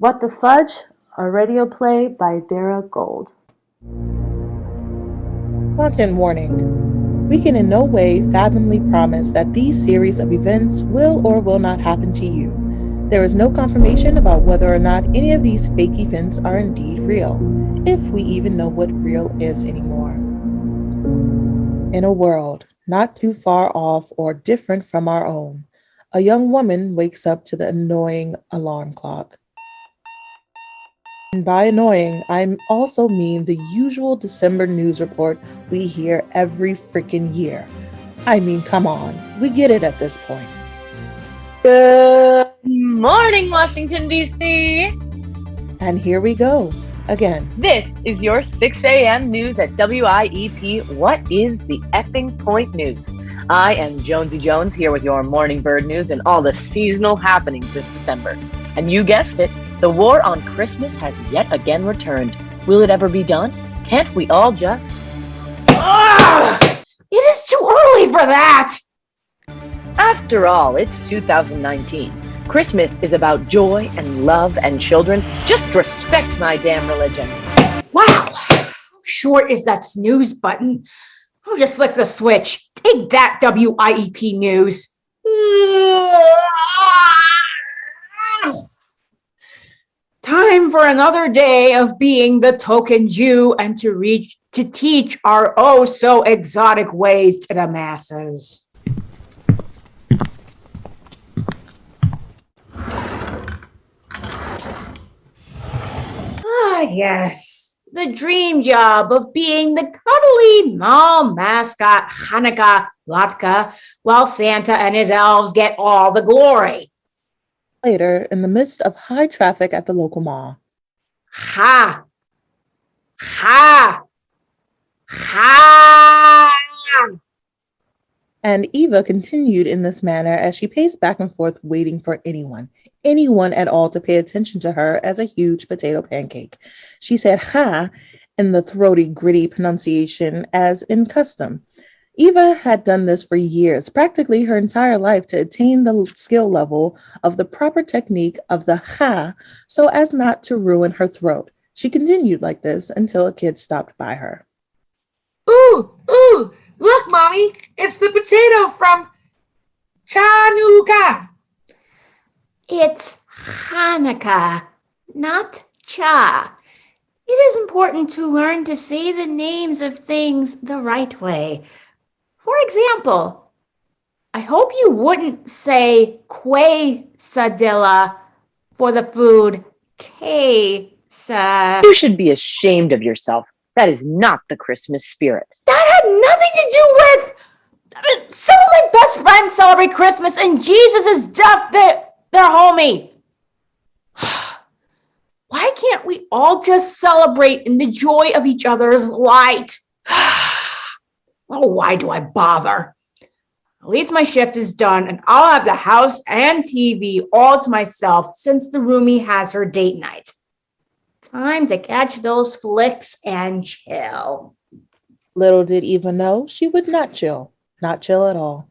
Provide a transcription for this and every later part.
What the Fudge? A radio play by Dara Gold. Content warning. We can in no way fathomably promise that these series of events will or will not happen to you. There is no confirmation about whether or not any of these fake events are indeed real, if we even know what real is anymore. In a world not too far off or different from our own, a young woman wakes up to the annoying alarm clock. And by annoying, I also mean the usual December news report we hear every freaking year. I mean, come on, we get it at this point. Good morning, Washington, D.C. And here we go, again. This is your 6 a.m. news at WIEP. What is the effing point news? I am Jonesy Jones here with your morning bird news and all the seasonal happenings this December. And you guessed it, the war on Christmas has yet again returned. Will it ever be done? Can't we all just... It is too early for that! After all, it's 2019. Christmas is about joy and love and children. Just respect my damn religion. Wow! How short is that snooze button? Oh, just flick the switch. Take that, WIEP news. Time for another day of being the token Jew and to teach our oh so exotic ways to the masses. Ah, yes, the dream job of being the cuddly mall mascot Kanika Latka while Santa and his elves get all the glory. Later, in the midst of high traffic at the local mall. Ha! Ha! Ha! And Eeva continued in this manner as she paced back and forth waiting for anyone at all to pay attention to her as a huge potato pancake. She said ha in the throaty, gritty pronunciation as in custom. Eeva had done this for years, practically her entire life, to attain the skill level of the proper technique of the ha so as not to ruin her throat. She continued like this until a kid stopped by her. Ooh, look, Mommy, it's the potato from Chattanooga. It's Hanukkah, not Cha. It is important to learn to say the names of things the right way. For example, I hope you wouldn't say quesadilla for the food quesadilla. You should be ashamed of yourself. That is not the Christmas spirit. That had nothing to do with... some of my best friends celebrate Christmas and Jesus' death. They're homie. Why can't we all just celebrate in the joy of each other's light? Oh, why do I bother? At least my shift is done and I'll have the house and TV all to myself since the roomie has her date night. Time to catch those flicks and chill. Little did Eeva know she would not chill at all.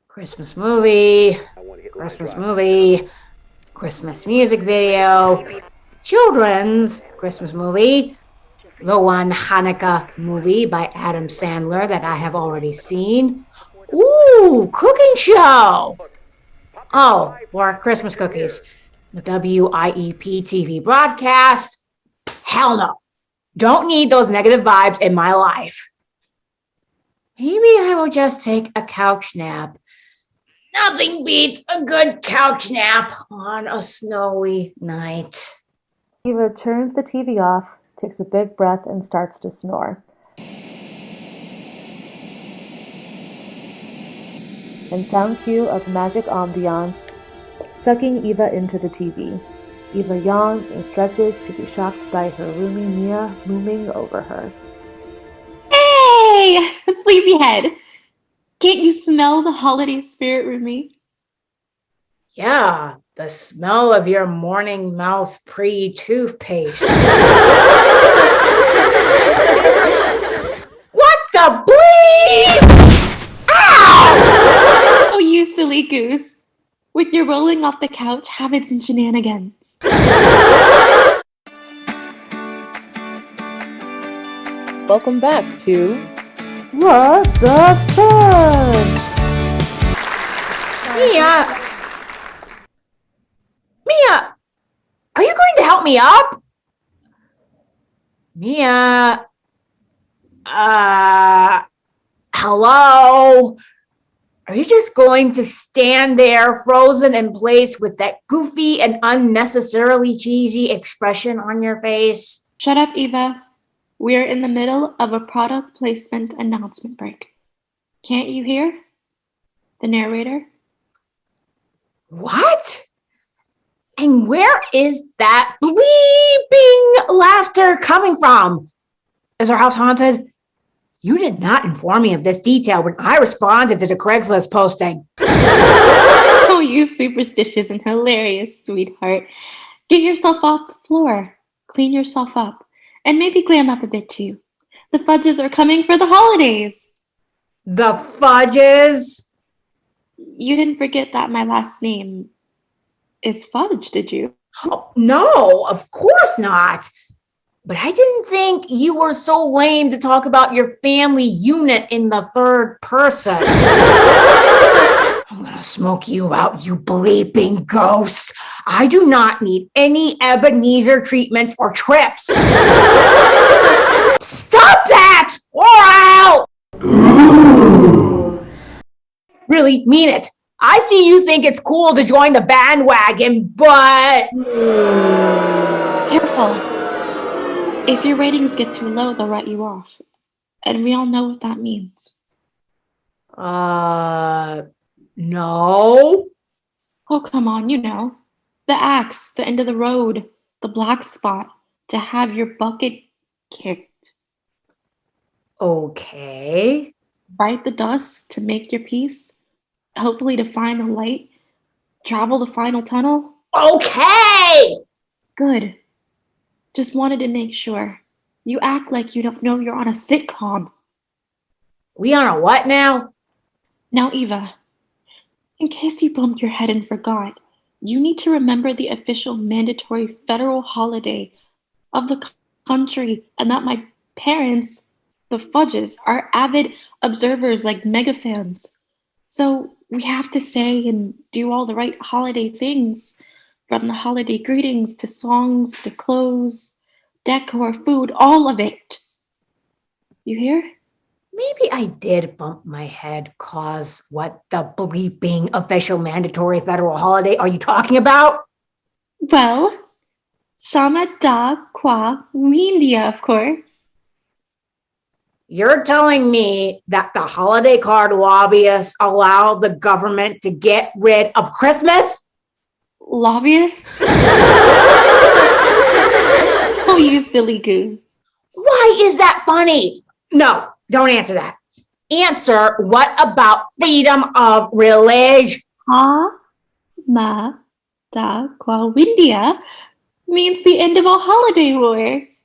Christmas movie, Christmas music video, children's Christmas movie, the one Hanukkah movie by Adam Sandler that I have already seen. Ooh, cooking show. Oh, more Christmas cookies. The WIEP TV broadcast. Hell no. Don't need those negative vibes in my life. Maybe I will just take a couch nap. Nothing beats a good couch nap on a snowy night. Eeva turns the TV off, takes a big breath, and starts to snore. And sound cue of magic ambiance, sucking Eeva into the TV. Eeva yawns and stretches to be shocked by her roomie Mia looming over her. Hey, sleepyhead. Can't you smell the holiday spirit, roomie? Yeah, the smell of your morning mouth pre-toothpaste. What the bleep? Ow! Oh, you silly goose. with your rolling off the couch habits and shenanigans. Welcome back to What the Fudge? Mia, are you going to help me up? Mia, hello? Are you just going to stand there frozen in place with that goofy and unnecessarily cheesy expression on your face? Shut up, Eeva. We're in the middle of a product placement announcement break. Can't you hear? The narrator? What? And where is that bleeping laughter coming from? Is our house haunted? You did not inform me of this detail when I responded to the Craigslist posting. Oh, you superstitious and hilarious sweetheart. Get yourself off the floor. Clean yourself up. And maybe glam up a bit too. The Fudges are coming for the holidays. The Fudges? You didn't forget that my last name is Fudge, did you? Oh, no, of course not. But I didn't think you were so lame to talk about your family unit in the third person. I'm gonna smoke you out, you bleeping ghost. I do not need any Ebenezer treatments or trips. Stop that, or I'll... Really mean it. I see you think it's cool to join the bandwagon, but... Careful. If your ratings get too low, they'll write you off. And we all know what that means. No. Oh, come on, you know. The axe, the end of the road, the black spot, to have your bucket kicked. Okay. Bite the dust to make your peace. Hopefully to find the light. Travel the final tunnel. Okay! Good. Just wanted to make sure. You act like you don't know you're on a sitcom. We on a what now? Now, Eeva, in case you bumped your head and forgot, you need to remember the official mandatory federal holiday of the country and that my parents, the Fudges, are avid observers like mega fans. So we have to say and do all the right holiday things, from the holiday greetings to songs to clothes, decor, food, all of it. You hear? Maybe I did bump my head cause what the bleeping official mandatory federal holiday are you talking about? Well, Shama Da Kwa Windia, of course. You're telling me that the holiday card lobbyists allow the government to get rid of Christmas? Lobbyist? Oh, you silly goose. Why is that funny? No, don't answer that. Answer, what about freedom of religion? Ma Da Kwa Windia means the end of all holiday wars.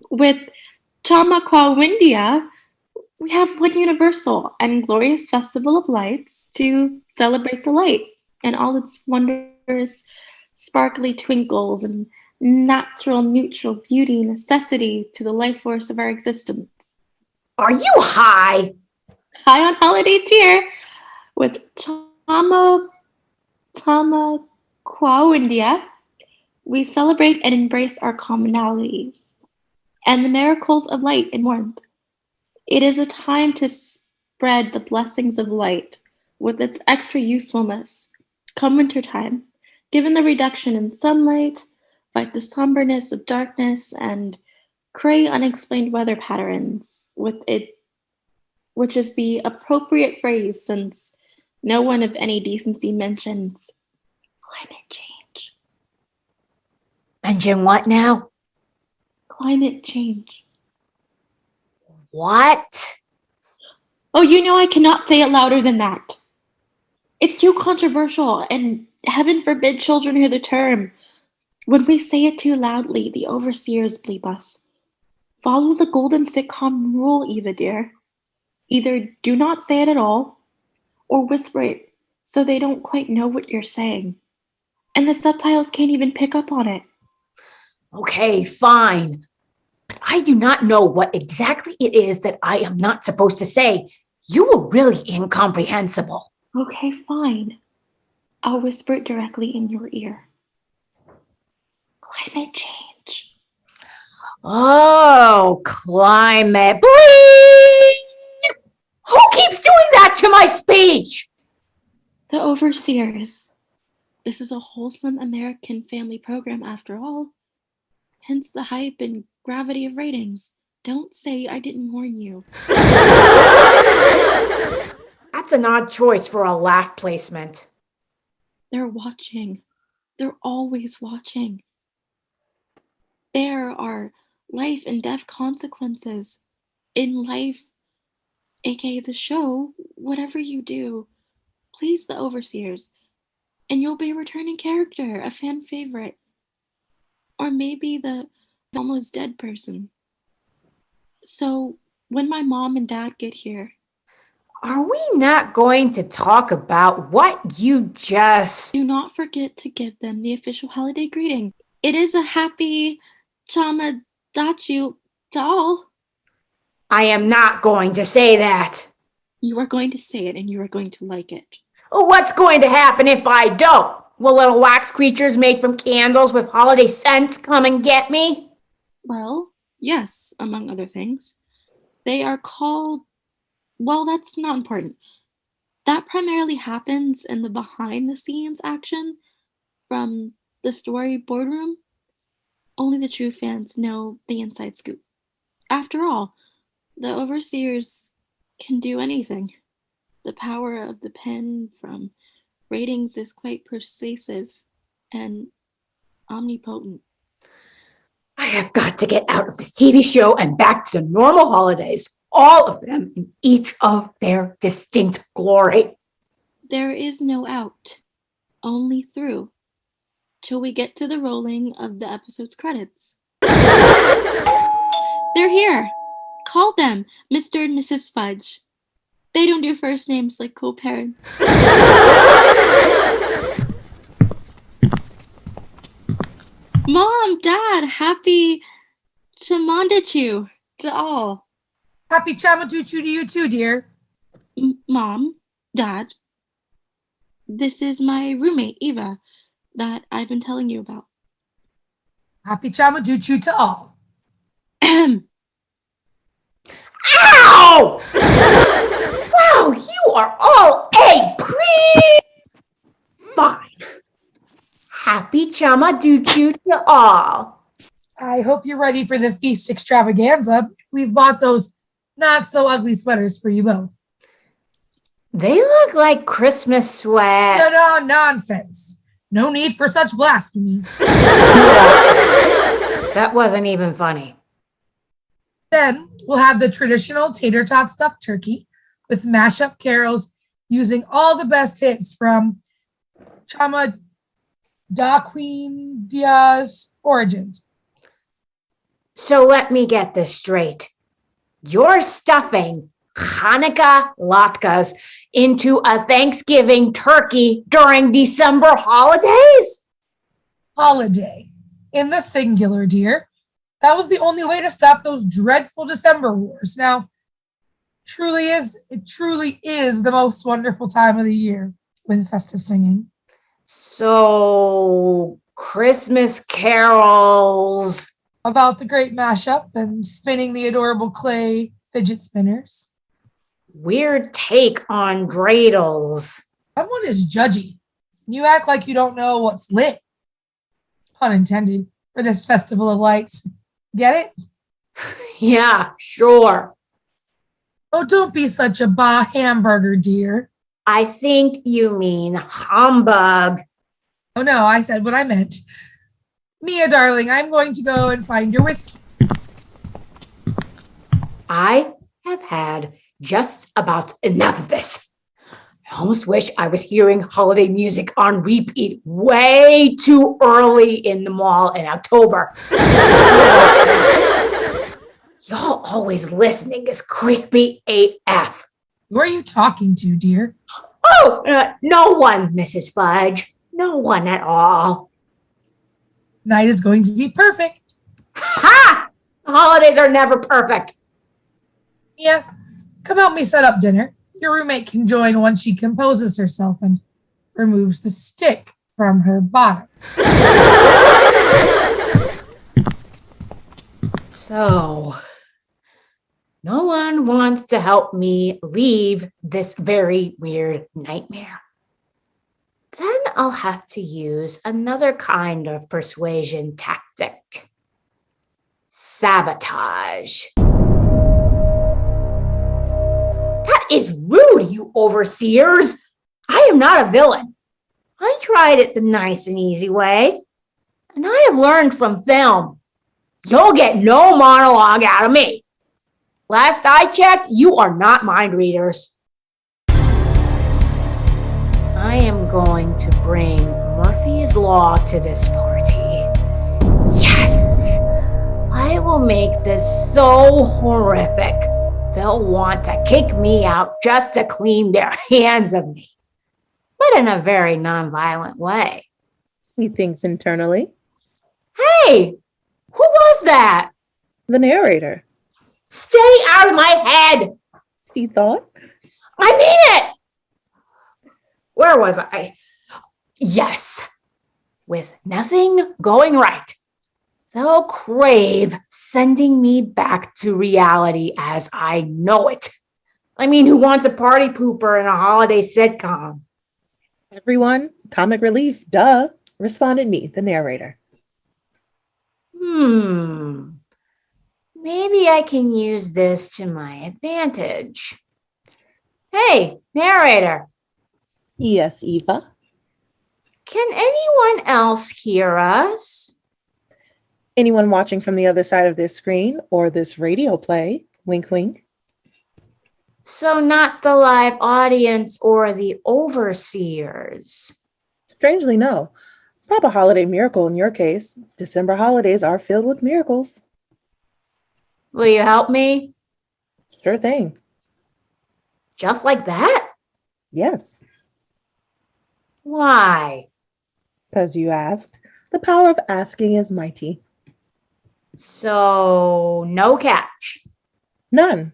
With Chama Kwa Windia, we have one universal and glorious festival of lights to celebrate the light and all its wondrous, sparkly twinkles and natural, neutral beauty, necessity to the life force of our existence. Are you high? High on holiday cheer with Chama Kwa Windia, we celebrate and embrace our commonalities and the miracles of light and warmth. It is a time to spread the blessings of light with its extra usefulness. Come wintertime, given the reduction in sunlight, fight the somberness of darkness, and cray unexplained weather patterns with it, which is the appropriate phrase since no one of any decency mentions climate change. Mention what now? Climate change. What? Oh, you know I cannot say it louder than that. It's too controversial, and heaven forbid children hear the term. When we say it too loudly, the overseers bleep us. Follow the golden sitcom rule, Eeva dear. Either do not say it at all, or whisper it so they don't quite know what you're saying. And the subtitles can't even pick up on it. Okay, fine. But I do not know what exactly it is that I am not supposed to say. You were really incomprehensible. Okay, fine. I'll whisper it directly in your ear. Climate change. Oh, climate. Bleep! Who keeps doing that to my speech? The overseers. This is a wholesome American family program after all. Hence the hype and gravity of ratings. Don't say I didn't warn you. That's an odd choice for a laugh placement. They're watching. They're always watching. There are life and death consequences. In life, aka the show, whatever you do, please the overseers, and you'll be a returning character, a fan favorite. Or maybe the almost dead person. So when my mom and dad get here... Are we not going to talk about what you just... Do not forget to give them the official holiday greeting. It is a happy Chamadachu doll. I am not going to say that. You are going to say it and you are going to like it. What's going to happen if I don't? Will little wax creatures made from candles with holiday scents come and get me? Well, yes, among other things. They are called... Well, that's not important. That primarily happens in the behind-the-scenes action from the story boardroom. Only the true fans know the inside scoop. After all, the overseers can do anything. The power of the pen from ratings is quite persuasive and omnipotent. I have got to get out of this TV show and back to normal holidays. All of them in each of their distinct glory. There is no out, only through, till we get to the rolling of the episode's credits. They're here. Call them Mr. and Mrs. Fudge. They don't do first names like cool parents. Mom, Dad, happy Chamandachu to all. Happy Chamatuchu to you too, dear. Mom, Dad, this is my roommate, Eeva, that I've been telling you about. Happy Chamatuchu to all. Ow! Wow, you are all a Fine. Happy Chamaduchu to all. I hope you're ready for the feast extravaganza. We've bought those not so ugly sweaters for you both. They look like Christmas sweats. No, nonsense. No need for such blasphemy. That wasn't even funny. Then we'll have the traditional tater tot stuffed turkey with mashup carols using all the best hits from Chama Da Queen Dia's origins. So let me get this straight. You're stuffing Kanika latkes into a Thanksgiving turkey during December holidays? Holiday. In the singular, dear. That was the only way to stop those dreadful December wars. Now, it truly is the most wonderful time of the year with festive singing. So, Christmas carols. About the great mashup and spinning the adorable clay fidget spinners. Weird take on dreidels. Someone is judgy. You act like you don't know what's lit. Pun intended, for this festival of lights. Get it? Yeah, sure. Oh, don't be such a bah hamburger, dear. I think you mean humbug. Oh no, I said what I meant. Mia, darling, I'm going to go and find your whiskey. I have had just about enough of this. I almost wish I was hearing holiday music on repeat way too early in the mall in October. Y'all always listening is creepy AF. Who are you talking to, dear? Oh, no one, Mrs. Fudge. No one at all. Night is going to be perfect. Ha! The holidays are never perfect. Yeah, come help me set up dinner. Your roommate can join once she composes herself and removes the stick from her bottom. So, no one wants to help me leave this very weird nightmare. Then I'll have to use another kind of persuasion tactic. Sabotage. That is rude, you overseers. I am not a villain. I tried it the nice and easy way, and I have learned from film. You'll get no monologue out of me. Last I checked, you are not mind readers. I am going to bring Murphy's Law to this party. Yes! I will make this so horrific. They'll want to kick me out just to clean their hands of me. But in a very nonviolent way. He thinks internally. Hey! Who was that? The narrator. Stay out of my head! He thought. I mean it! Where was I? Yes. With nothing going right, they'll crave sending me back to reality as I know it. I mean, who wants a party pooper in a holiday sitcom? Everyone, comic relief, duh, responded me, the narrator. Maybe I can use this to my advantage. Hey, narrator. Yes, Eeva. Can anyone else hear us? Anyone watching from the other side of their screen or this radio play? Wink, wink. So not the live audience or the overseers. Strangely, no. Proper holiday miracle in your case. December holidays are filled with miracles. Will you help me? Sure thing. Just like that? Yes. Why? Because you asked. The power of asking is mighty. So, no catch. None.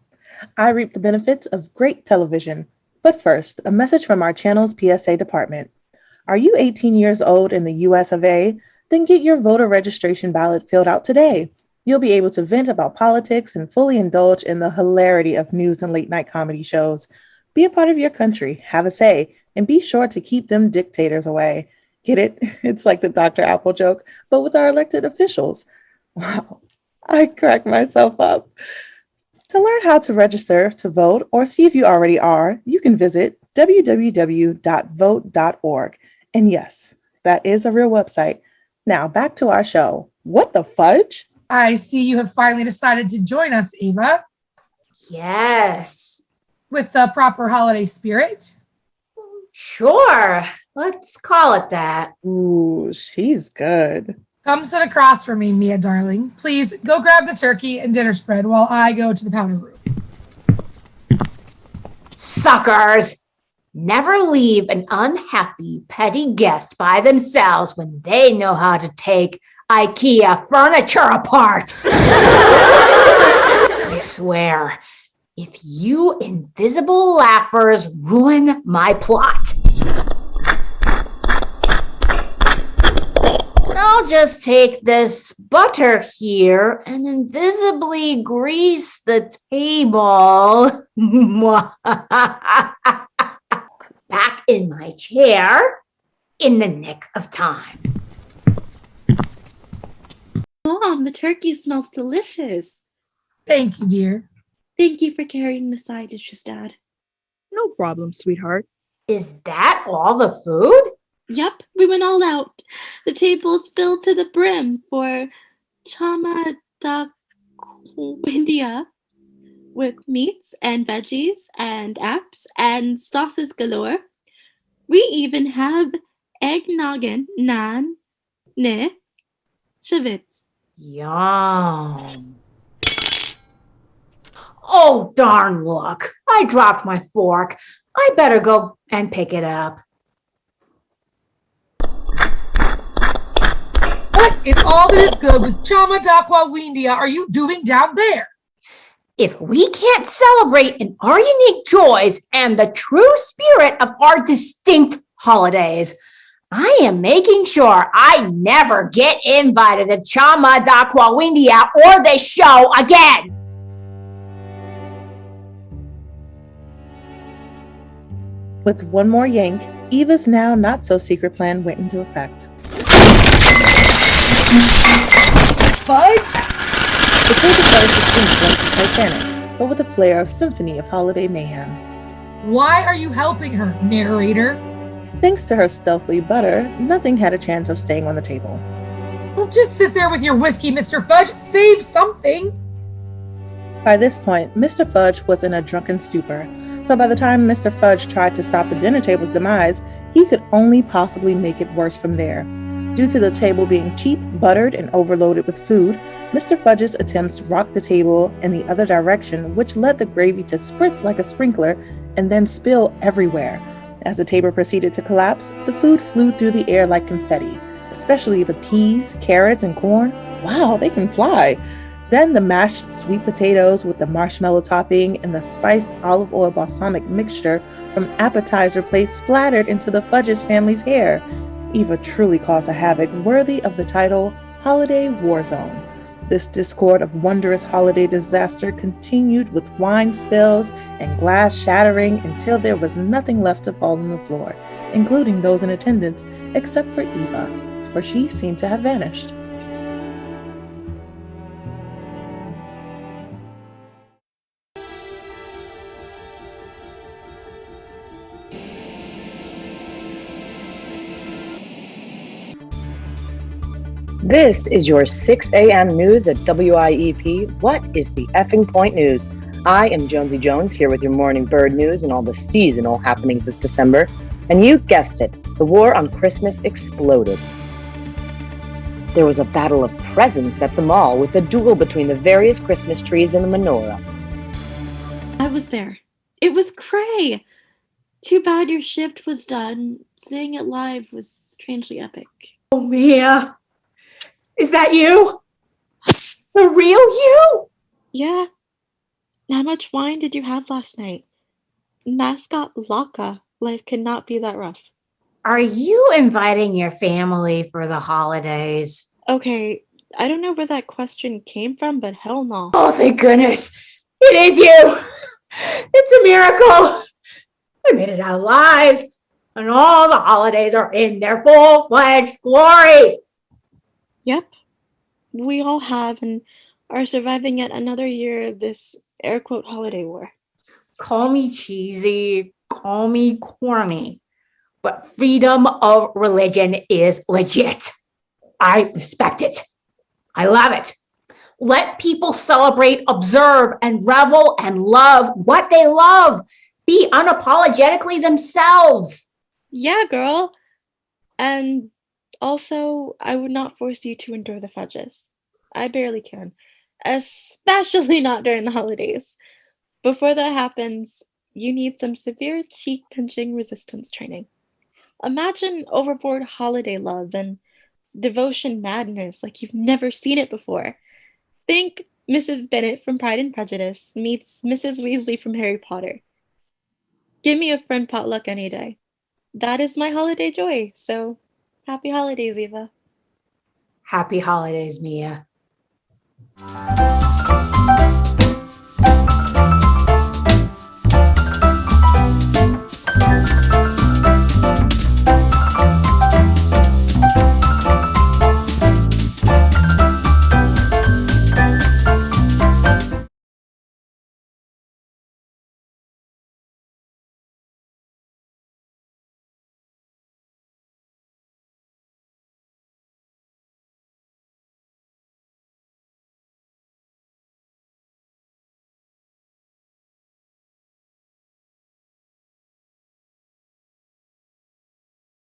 I reap the benefits of great television. But first, a message from our channel's PSA department. Are you 18 years old in the US of A? Then get your voter registration ballot filled out today. You'll be able to vent about politics and fully indulge in the hilarity of news and late night comedy shows. Be a part of your country, have a say, and be sure to keep them dictators away. Get it? It's like the Dr. Apple joke, but with our elected officials. Wow, I crack myself up. To learn how to register to vote or see if you already are, you can visit www.vote.org. And yes, that is a real website. Now back to our show. What the fudge? I see you have finally decided to join us, Eeva. Yes. With the proper holiday spirit. Sure. Let's call it that. Ooh, she's good. Come sit across from me, Mia darling. Please go grab the turkey and dinner spread while I go to the powder room. Suckers! Never leave an unhappy, petty guest by themselves when they know how to take IKEA furniture apart. I swear, if you invisible laughers ruin my plot, I'll just take this butter here and invisibly grease the table. Back in my chair in the nick of time. Mom, the turkey smells delicious. Thank you, dear. Thank you for carrying the side dishes, Dad. No problem, sweetheart. Is that all the food? Yep, we went all out. The table's filled to the brim for Chama da India with meats and veggies and apps and sauces galore. We even have eggnoggin, nan, ne, shavitz. Yum. Oh, darn luck. I dropped my fork. I better go and pick it up. What in all that is good with Chama Dakwa Windia are you doing down there? If we can't celebrate in our unique joys and the true spirit of our distinct holidays, I am making sure I never get invited to Chama Dakwa Windia or this show again. With one more yank, Eva's now not-so-secret plan went into effect. Fudge? The table started to sink like the Titanic, but with a flair of symphony of holiday mayhem. Why are you helping her, narrator? Thanks to her stealthy butter, nothing had a chance of staying on the table. Don't just sit there with your whiskey, Mr. Fudge. Save something. By this point, Mr. Fudge was in a drunken stupor, so by the time Mr. Fudge tried to stop the dinner table's demise, he could only possibly make it worse from there. Due to the table being cheap, buttered, and overloaded with food, Mr. Fudge's attempts rocked the table in the other direction, which led the gravy to spritz like a sprinkler and then spill everywhere. As the table proceeded to collapse, the food flew through the air like confetti, especially the peas, carrots, and corn. Wow, they can fly! Then the mashed sweet potatoes with the marshmallow topping and the spiced olive oil balsamic mixture from appetizer plates splattered into the Fudge's family's hair. Eva truly caused a havoc worthy of the title Holiday Warzone. This discord of wondrous holiday disaster continued with wine spills and glass shattering until there was nothing left to fall on the floor, including those in attendance, except for Eva, for she seemed to have vanished. This is your 6 a.m. news at WIEP. What is the effing point news? I am Jonesy Jones here with your morning bird news and all the seasonal happenings this December. And you guessed it, the war on Christmas exploded. There was a battle of presents at the mall with a duel between the various Christmas trees and the menorah. I was there. It was cray. Too bad your shift was done. Seeing it live was strangely epic. Oh, Mia. Is that you? The real you? Yeah. How much wine did you have last night? Mascot Laka. Life cannot be that rough. Are you inviting your family for the holidays? Okay, I don't know where that question came from, but hell no. Oh, thank goodness. It is you. It's a miracle. I made it out alive. And all the holidays are in their full-fledged glory. Yep. We all have and are surviving yet another year of this air quote holiday war. Call me cheesy, call me corny, but freedom of religion is legit. I respect it. I love it. Let people celebrate, observe, and revel and love what they love. Be unapologetically themselves. Yeah, girl. And also, I would not force you to endure the fudges. I barely can, especially not during the holidays. Before that happens, you need some severe cheek-pinching resistance training. Imagine overboard holiday love and devotion madness like you've never seen it before. Think Mrs. Bennet from Pride and Prejudice meets Mrs. Weasley from Harry Potter. Give me a friend potluck any day. That is my holiday joy, so happy holidays, Eva. Happy holidays, Mia.